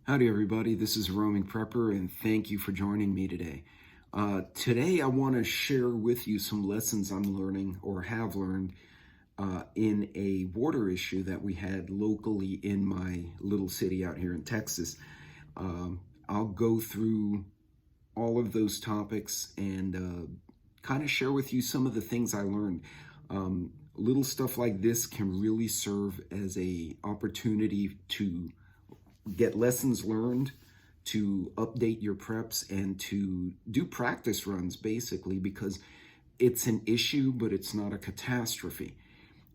Howdy everybody, this is Roaming Prepper and thank you for joining me today. Today I want to share with you some lessons I'm learning or have learned in a water issue that we had locally in my little city out here in Texas. I'll go through all of those topics and kind of share with you some of the things I learned. Little stuff like this can really serve as an opportunity to get lessons learned, to update your preps, and to do practice runs basically, because it's an issue, but it's not a catastrophe.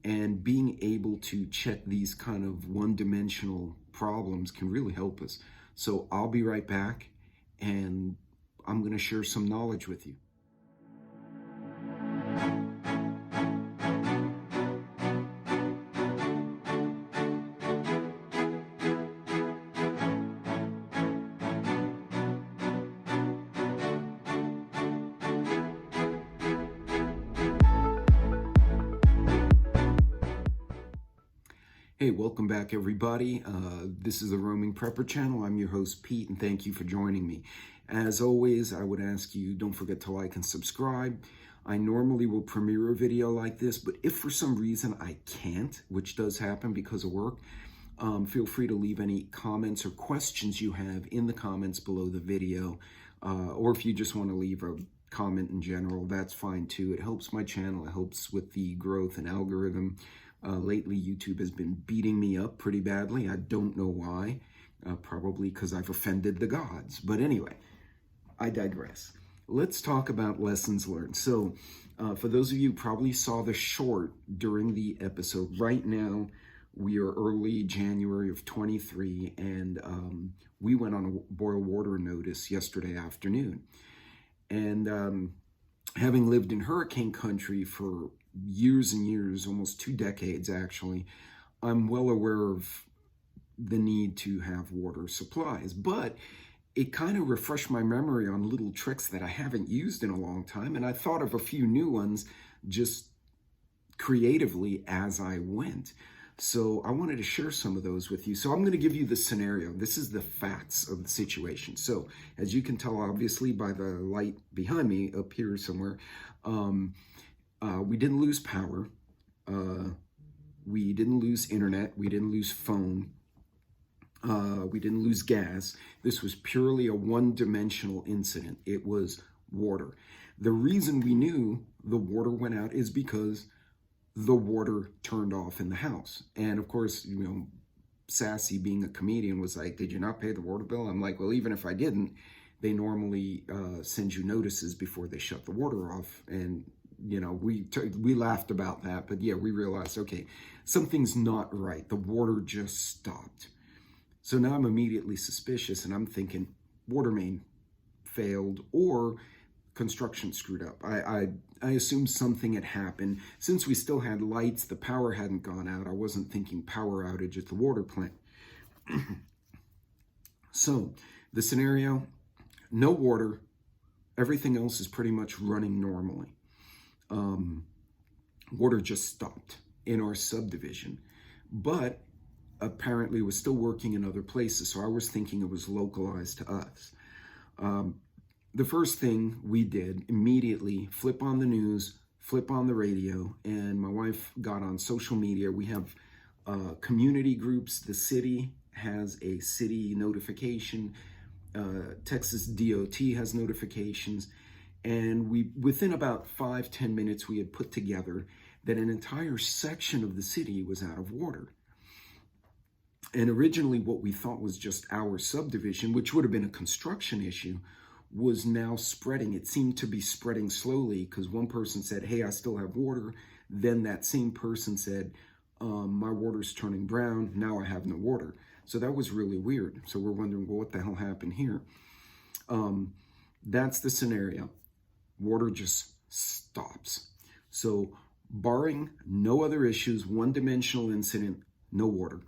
And being able to check these kind of one-dimensional problems can really help us. So I'll be right back and I'm going to share some knowledge with you. Hey, welcome back everybody. This is the Roaming Prepper channel. I'm your host Pete and thank you for joining me. As always, I would ask you, don't forget to like and subscribe. I normally will premiere a video like this, but if for some reason I can't, which does happen because of work, feel free to leave any comments or questions you have in the comments below the video. Or if you just want to leave a comment in general, that's fine too. It helps my channel, it helps with the growth and algorithm. Lately, YouTube has been beating me up pretty badly. I don't know why. Probably because I've offended the gods. But anyway, I digress. Let's talk about lessons learned. So, for those of you who probably saw the short during the episode, right now we are early January of 23, and we went on a boil water notice yesterday afternoon. And having lived in hurricane country for years and years, almost 2 decades actually, I'm well aware of the need to have water supplies, but it kind of refreshed my memory on little tricks that I haven't used in a long time, and I thought of a few new ones just creatively as I went. So I wanted to share some of those with you. So I'm going to give you the scenario. This is the facts of the situation. So as you can tell, obviously, by the light behind me up here somewhere, we didn't lose power. We didn't lose internet. We didn't lose phone. We didn't lose gas. This was purely a one-dimensional incident. It was water. The reason we knew the water went out is because the water turned off in the house. And of course, you know, Sassy, being a comedian, was like, "Did you not pay the water bill?" I'm like, well, even if I didn't, they normally send you notices before they shut the water off. And you know, we laughed about that, but yeah, we realized, okay, something's not right. The water just stopped. So now I'm immediately suspicious, and I'm thinking water main failed or construction screwed up. I assumed something had happened. Since we still had lights, the power hadn't gone out. I wasn't thinking power outage at the water plant. So the scenario, no water, everything else is pretty much running normally. Water just stopped in our subdivision, but apparently was still working in other places. So I was thinking it was localized to us. The first thing we did immediately, flip on the news, flip on the radio, and my wife got on social media. We have community groups. The city has a city notification. Texas DOT has notifications. And within about 5-10 minutes, we had put together that an entire section of the city was out of water. And originally what we thought was just our subdivision, which would have been a construction issue, was now spreading. It seemed to be spreading slowly because one person said, "Hey, I still have water." Then that same person said, "My water's turning brown. Now I have no water." So that was really weird. So we're wondering, well, what the hell happened here? That's the scenario. Water just stops. So barring no other issues, one-dimensional incident, no water.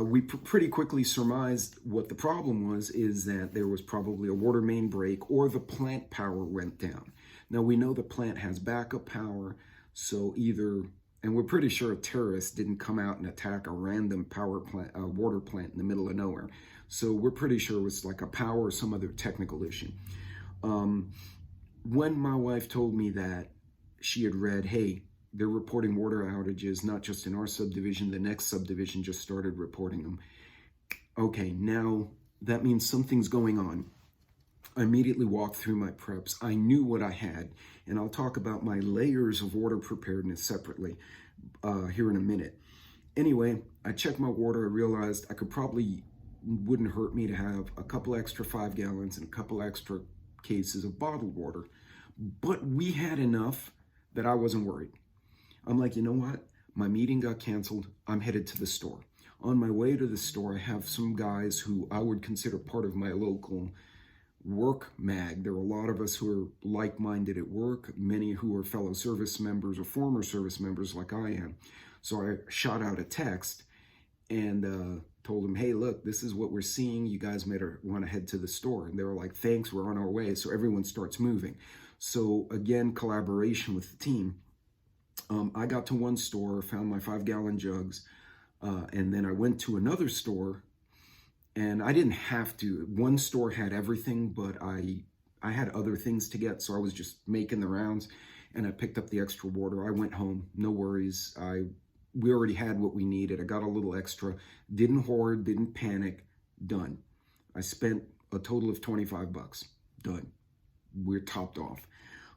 We pretty quickly surmised what the problem was, is that there was probably a water main break or the plant power went down. Now we know the plant has backup power, so either And we're pretty sure a terrorist didn't come out and attack a random power plant, water plant in the middle of nowhere. So we're pretty sure it was like a power or some other technical issue. When my wife told me that she had read, hey, they're reporting water outages, not just in our subdivision, the next subdivision just started reporting them. Okay, now that means something's going on. I immediately walked through my preps. I knew what I had, and I'll talk about my layers of water preparedness separately here in a minute. Anyway, I checked my water. I realized wouldn't hurt me to have a couple extra 5 gallons and a couple extra cases of bottled water. But we had enough that I wasn't worried. I'm like, you know what? My meeting got canceled. I'm headed to the store. On my way to the store, I have some guys who I would consider part of my local work mag. There are a lot of us who are like-minded at work, many who are fellow service members or former service members like I am. So I shot out a text and told them, hey, look, this is what we're seeing. You guys might want to head to the store. And they were like, thanks, we're on our way. So everyone starts moving. So again, collaboration with the team. I got to one store, found my 5-gallon jugs, and then I went to another store, and I didn't have to. One store had everything, but I had other things to get, so I was just making the rounds, and I picked up the extra water. I went home, no worries. We already had what we needed. I got a little extra, didn't hoard, didn't panic, done. I spent a total of $25, done. We're topped off.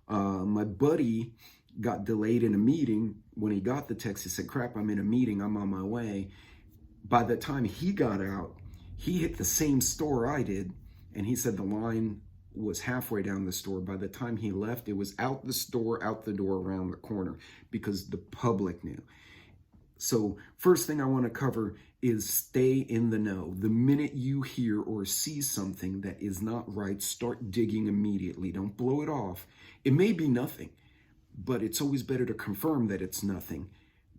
My buddy got delayed in a meeting. When he got the text, he said, crap, I'm in a meeting, I'm on my way. By the time he got out, he hit the same store I did, and he said the line was halfway down the store. By the time he left, it was out the store, out the door, around the corner, because the public knew. So first thing I want to cover is stay in the know. The minute you hear or see something that is not right, start digging immediately. Don't blow it off. It may be nothing, but it's always better to confirm that it's nothing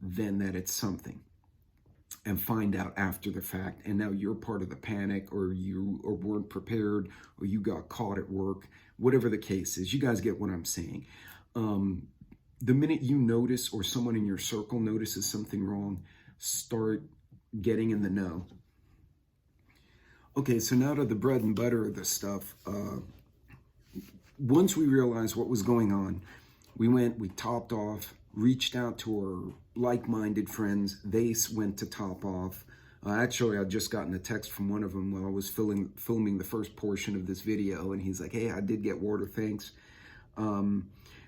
than that it's something and find out after the fact. And now you're part of the panic, or you weren't prepared, or you got caught at work, whatever the case is. You guys get what I'm saying. The minute you notice, or someone in your circle notices something wrong, start getting in the know. Okay, so now to the bread and butter of this stuff. Once we realized what was going on, we topped off, reached out to our like-minded friends. They went to top off. Actually, I'd just gotten a text from one of them while I was filming the first portion of this video, and he's like, hey, I did get water, thanks.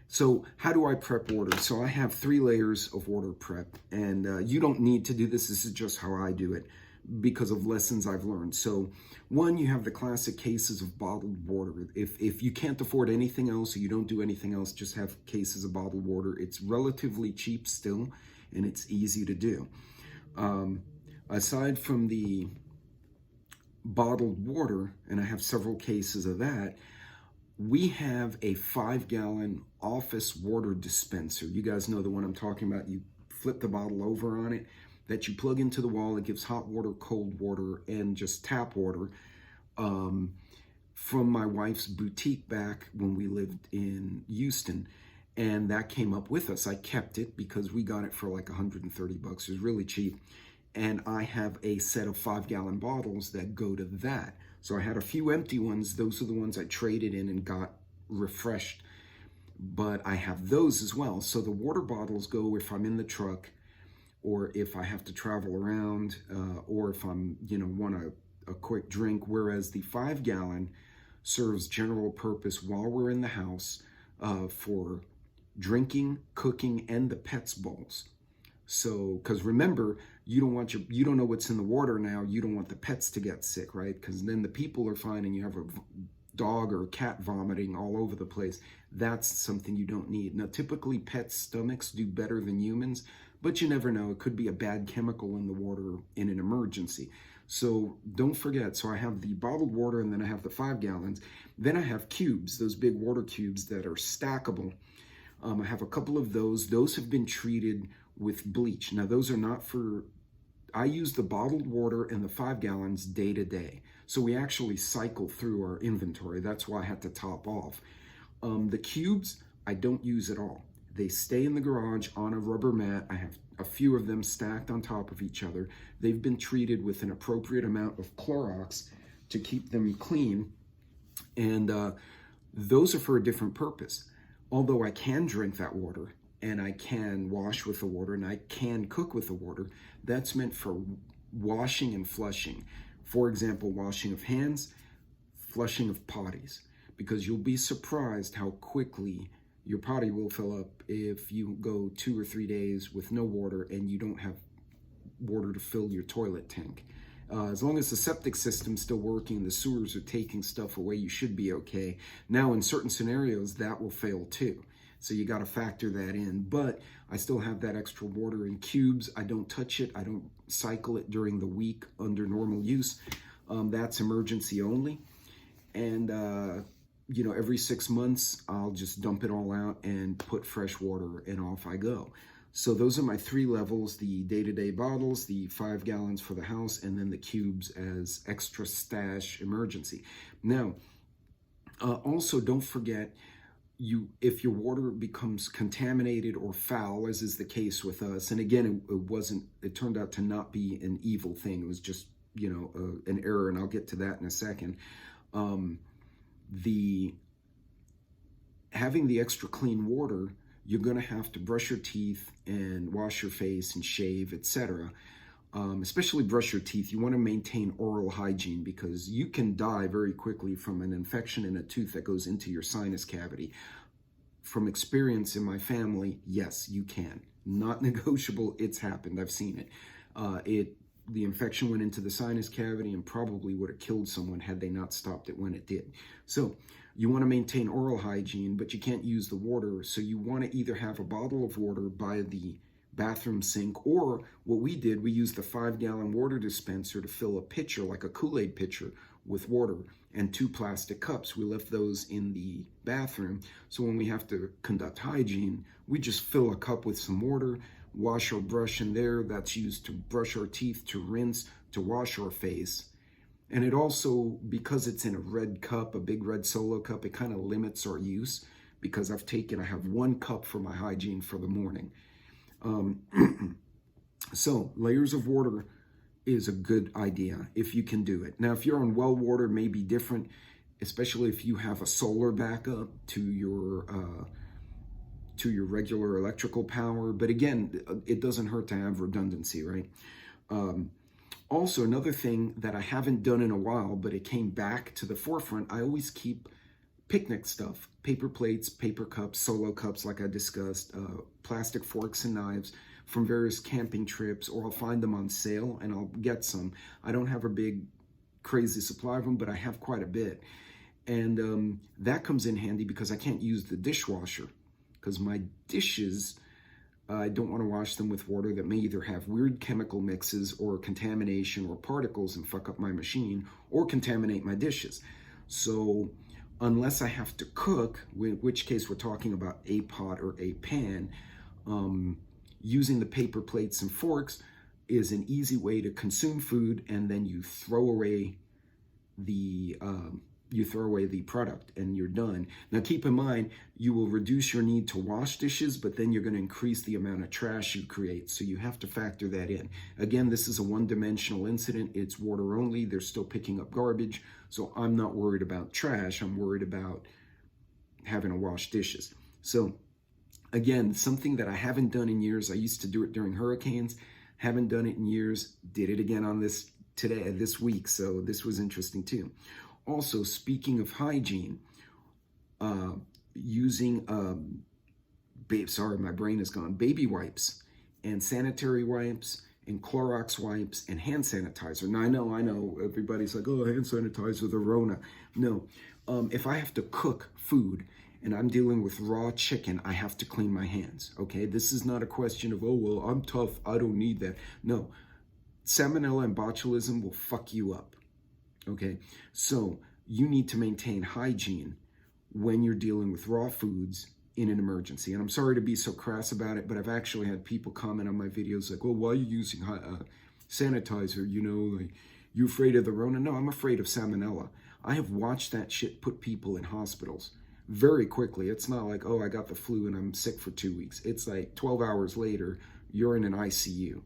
So how do I prep water? So I have 3 layers of water prep, and you don't need to do this. This is just how I do it because of lessons I've learned. So 1, you have the classic cases of bottled water. If you can't afford anything else, or you don't do anything else, just have cases of bottled water. It's relatively cheap still, and it's easy to do. Aside from the bottled water, and I have several cases of that, we have a 5-gallon office water dispenser. You guys know the one I'm talking about. You flip the bottle over on it, that you plug into the wall. It gives hot water, cold water, and just tap water. From my wife's boutique back when we lived in Houston, and that came up with us. I kept it because we got it for like $130. It was really cheap. And I have a set of 5-gallon bottles that go to that. So I had a few empty ones. Those are the ones I traded in and got refreshed. But I have those as well. So the water bottles go if I'm in the truck, or if I have to travel around, or if I'm, want a quick drink. Whereas the 5-gallon serves general purpose while we're in the house for drinking, cooking, and the pets' bowls. So, because remember, you don't know what's in the water now. You don't want the pets to get sick, right? Because then the people are fine and you have a dog or a cat vomiting all over the place. That's something you don't need. Now, typically pets' stomachs do better than humans, but you never know. It could be a bad chemical in the water in an emergency. So don't forget. So I have the bottled water, and then I have the 5 gallons. Then I have cubes, those big water cubes that are stackable. I have a couple of those. Those have been treated with bleach. Now, those are not for, I use the bottled water and the 5 gallons day to day. So we actually cycle through our inventory. That's why I had to top off. The cubes, I don't use at all. They stay in the garage on a rubber mat. I have a few of them stacked on top of each other. They've been treated with an appropriate amount of Clorox to keep them clean. And those are for a different purpose. Although I can drink that water and I can wash with the water and I can cook with the water, that's meant for washing and flushing. For example, washing of hands, flushing of potties, because you'll be surprised how quickly your potty will fill up if you go 2 or 3 days with no water and you don't have water to fill your toilet tank. As long as the septic system's still working, the sewers are taking stuff away, you should be okay. Now, in certain scenarios, that will fail too. So you got to factor that in. But I still have that extra water in cubes. I don't touch it. I don't cycle it during the week under normal use. That's emergency only. And, every 6 months, I'll just dump it all out and put fresh water and off I go. So those are my 3 levels: the day-to-day bottles, the 5 gallons for the house, and then the cubes as extra stash emergency. Now, also don't forget, if your water becomes contaminated or foul, as is the case with us, and again, it turned out to not be an evil thing. It was just, an error, and I'll get to that in a second. Having the extra clean water, you're going to have to brush your teeth and wash your face and shave, etc. Especially brush your teeth. You want to maintain oral hygiene because you can die very quickly from an infection in a tooth that goes into your sinus cavity. From experience in my family, yes, you can. Not negotiable. It's happened. I've seen it. The infection went into the sinus cavity and probably would have killed someone had they not stopped it when it did. So you want to maintain oral hygiene, but you can't use the water. So you want to either have a bottle of water by the bathroom sink, or what we did, we used the 5-gallon water dispenser to fill a pitcher, like a Kool-Aid pitcher, with water, and 2 plastic cups. We left those in the bathroom. So when we have to conduct hygiene, we just fill a cup with some water, wash our brush in there. That's used to brush our teeth, to rinse, to wash our face. And it also, because it's in a red cup, a big red Solo cup, it kind of limits our use, because I have 1 cup for my hygiene for the morning. So layers of water is a good idea if you can do it. Now, if you're on well water, it may be different, especially if you have a solar backup to your regular electrical power. But again, it doesn't hurt to have redundancy, right? Also, another thing that I haven't done in a while, but it came back to the forefront, I always keep picnic stuff: paper plates, paper cups, Solo cups, like I discussed, plastic forks and knives from various camping trips, or I'll find them on sale and I'll get some. I don't have a big, crazy supply of them, but I have quite a bit. And that comes in handy because I can't use the dishwasher, because my dishes, I don't want to wash them with water that may either have weird chemical mixes or contamination or particles and fuck up my machine, or contaminate my dishes. So unless I have to cook, in which case we're talking about a pot or a pan, using the paper plates and forks is an easy way to consume food, and then you throw away the product and you're done. Now keep in mind, you will reduce your need to wash dishes, but then you're going to increase the amount of trash you create. So you have to factor that in. Again, this is a one-dimensional incident. It's water only. They're still picking up garbage. So I'm not worried about trash. I'm worried about having to wash dishes. So again, something that I haven't done in years. I used to do it during hurricanes. Haven't done it in years. Did it again on this week. So this was interesting too. Also, speaking of hygiene, using, my brain is gone, baby wipes and sanitary wipes and Clorox wipes and hand sanitizer. Now, I know, everybody's like, oh, hand sanitizer, the Rona. No, if I have to cook food and I'm dealing with raw chicken, I have to clean my hands, okay? This is not a question of, oh, well, I'm tough, I don't need that. No, salmonella and botulism will fuck you up. Okay, so you need to maintain hygiene when you're dealing with raw foods in an emergency. And I'm sorry to be so crass about it, but I've actually had people comment on my videos like, well, why are you using sanitizer? Like, you afraid of the Rona? No, I'm afraid of salmonella. I have watched that shit put people in hospitals. very quickly. It's not like, oh, I got the flu and I'm sick for 2 weeks. It's like 12 hours later, you're in an ICU.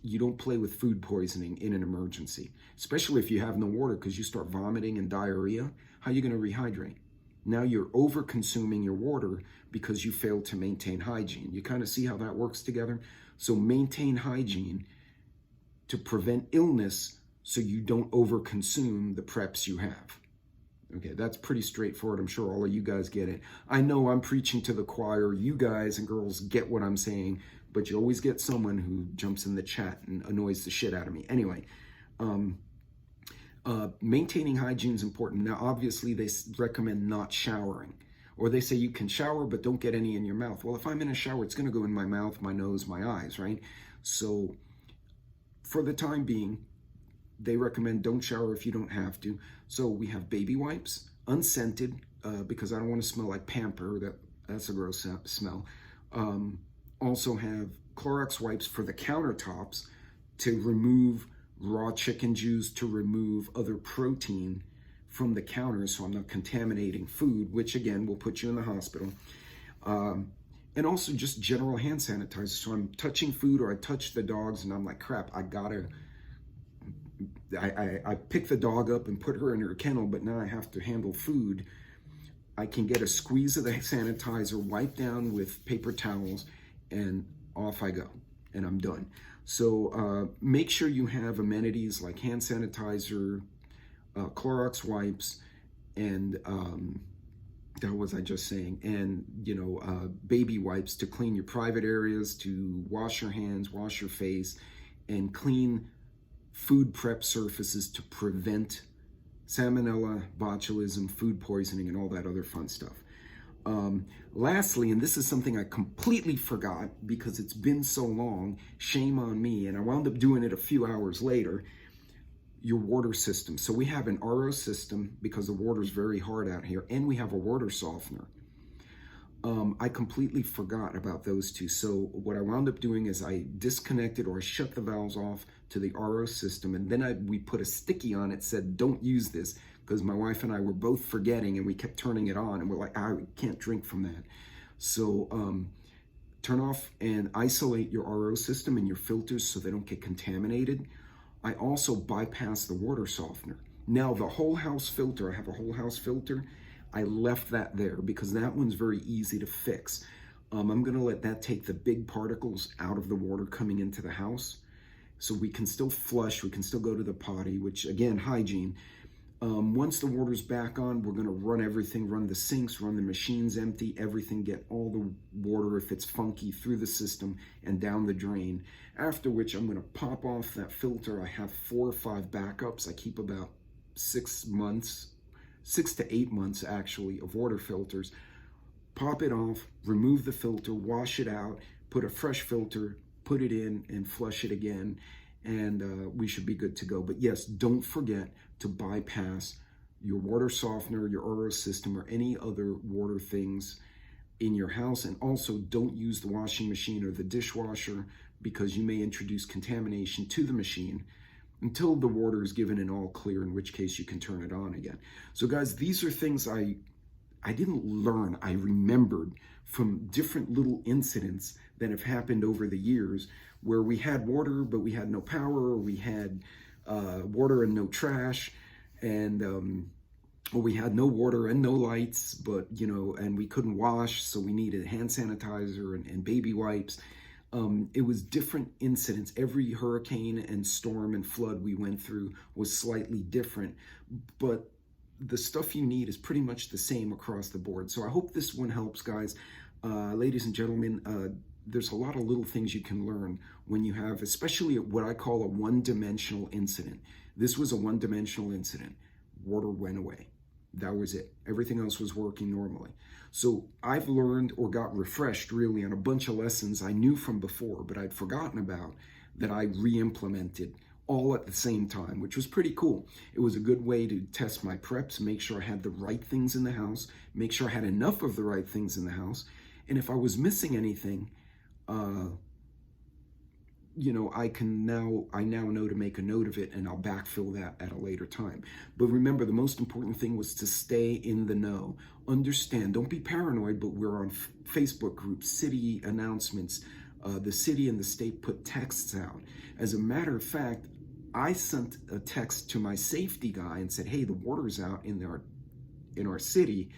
You don't play with food poisoning in an emergency, especially if you have no water, because you start vomiting and diarrhea. How are you going to rehydrate? Now you're over consuming your water because you failed to maintain hygiene. You kind of see how that works together? So maintain hygiene to prevent illness so you don't overconsume the preps you have. Okay, that's pretty straightforward. I'm sure all of you guys get it. I know I'm preaching to the choir. You guys and girls get what I'm saying, but you always get someone who jumps in the chat and annoys the shit out of me. Anyway, maintaining hygiene is important. Now, obviously, they recommend not showering. Or they say you can shower, but don't get any in your mouth. Well, if I'm in a shower, it's going to go in my mouth, my nose, my eyes, right? So for the time being, they recommend don't shower if you don't have to. So we have baby wipes, unscented, because I don't want to smell like Pamper. That's a gross smell. Also have Clorox wipes for the countertops to remove raw chicken juice, to remove other protein from the counter so I'm not contaminating food, which again will put you in the hospital. And also just general hand sanitizer. So I'm touching food or I touch the dogs and I'm like, crap, I pick the dog up and put her in her kennel, but now I have to handle food. I can get a squeeze of the sanitizer, wipe down with paper towels, and off I go, and I'm done. So make sure you have amenities like hand sanitizer, Clorox wipes, and that was I just saying, and baby wipes to clean your private areas, to wash your hands, wash your face, and clean food prep surfaces to prevent salmonella, botulism, food poisoning, and all that other fun stuff. Lastly, and this is something I completely forgot because it's been so long, shame on me, and I wound up doing it a few hours later, your water system. So we have an RO system because the water is very hard out here, and we have a water softener. I completely forgot about those two. So what I wound up doing is I disconnected or I shut the valves off to the RO system, and then we put a sticky on it, said don't use this, because my wife and I were both forgetting and we kept turning it on and we're like, I can't drink from that. So turn off and isolate your RO system and your filters so they don't get contaminated. I also bypass the water softener. Now the whole house filter, I have a whole house filter. I left that there because that one's very easy to fix. I'm gonna let that take the big particles out of the water coming into the house. So we can still flush, we can still go to the potty, which again, hygiene. Once the water's back on, we're gonna run everything, run the sinks, run the machines empty, everything, get all the water, if it's funky, through the system and down the drain. After which I'm gonna pop off that filter. I have 4 or 5 backups. I keep about 6 to 8 months actually of water filters. Pop it off, remove the filter, wash it out, put a fresh filter, put it in and flush it again, and we should be good to go. But yes, don't forget to bypass your water softener, your RO system, or any other water things in your house. And also don't use the washing machine or the dishwasher because you may introduce contamination to the machine until the water is given an all clear, in which case you can turn it on again. So guys, these are things I didn't learn, I remembered from different little incidents that have happened over the years where we had water, but we had no power, or we had water and no trash, and or we had no water and no lights, but and we couldn't wash, so we needed hand sanitizer and baby wipes. It was different incidents. Every hurricane and storm and flood we went through was slightly different, but the stuff you need is pretty much the same across the board. So I hope this one helps, guys. Ladies and gentlemen, there's a lot of little things you can learn when you have, especially what I call a one-dimensional incident. This was a one-dimensional incident. Water went away. That was it. Everything else was working normally. So I've learned or got refreshed really on a bunch of lessons I knew from before, but I'd forgotten about, that I re-implemented all at the same time, which was pretty cool. It was a good way to test my preps, make sure I had the right things in the house, make sure I had enough of the right things in the house, and if I was missing anything, I now know to make a note of it, and I'll backfill that at a later time. But remember, the most important thing was to stay in the know. Understand, don't be paranoid, but we're on Facebook groups, city announcements. The city and the state put texts out. As a matter of fact, I sent a text to my safety guy and said, hey, the water's out in our city.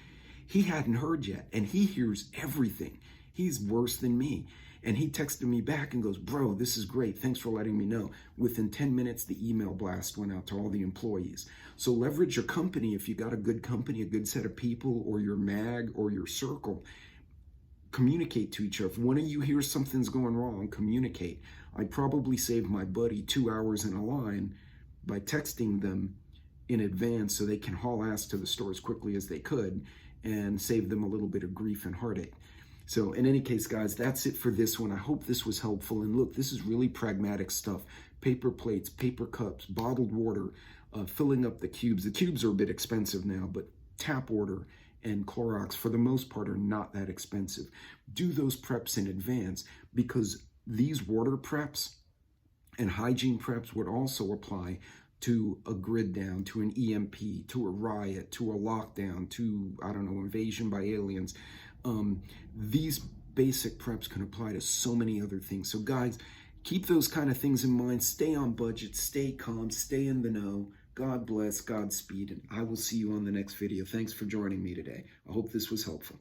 He hadn't heard yet, and he hears everything. He's worse than me. And he texted me back and goes, bro, this is great. Thanks for letting me know. Within 10 minutes, the email blast went out to all the employees. So leverage your company. If you got a good company, a good set of people, or your mag or your circle, communicate to each other. If one of you hears something's going wrong, communicate. I probably saved my buddy 2 hours in a line by texting them in advance so they can haul ass to the store as quickly as they could and save them a little bit of grief and heartache. So in any case, guys, that's it for this one. I hope this was helpful. And look, this is really pragmatic stuff. Paper plates, paper cups, bottled water, filling up the cubes. The cubes are a bit expensive now, but tap water and Clorox, for the most part, are not that expensive. Do those preps in advance, because these water preps and hygiene preps would also apply to a grid down, to an EMP, to a riot, to a lockdown, to, I don't know, invasion by aliens. These basic preps can apply to so many other things. So guys, keep those kind of things in mind. Stay on budget, stay calm, stay in the know. God bless, Godspeed, and I will see you on the next video. Thanks for joining me today. I hope this was helpful.